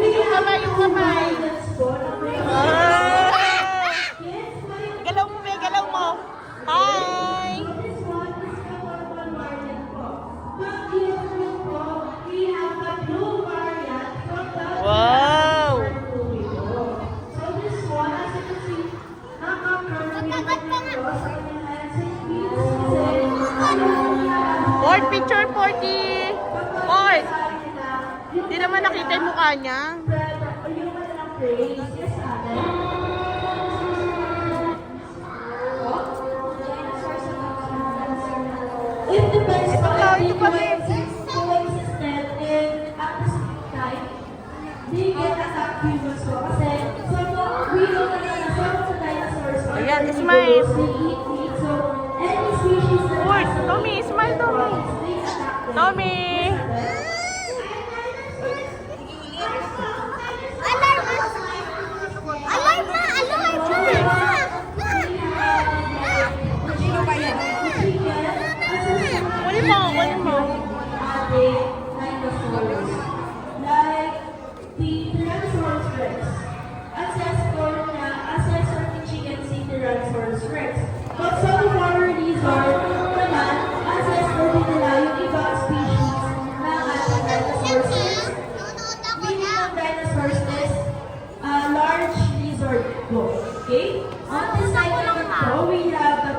Yung kamay, yung kamay. Ah! Galaw mo, may galaw mo. Hi! Wow! Ford, picture 40! Ford! Hindi naman nakita yung mukha niya. It depends Ito on pa, if ito pa, they babe. coexisted and at the same time, they get attacked humans ko. Kasi, we know na some of the dinosaurs are Ayan, carnivores, smile. they eat meat, so any species that Uy, has a Tommy, smile, Tommy. they attack them. Tommy! Kunin mo, kunin mo. Dinosaurs, like the Tyrannosaurus Rex. Ancestor ni chicken si Tyrannosaurus Rex. But some of our lizard naman, ancestor din nila yung ibang species ng ating dinosaurs Rex. Meaning ng dinosaurs is large lizard go. Okay? On this side of the we have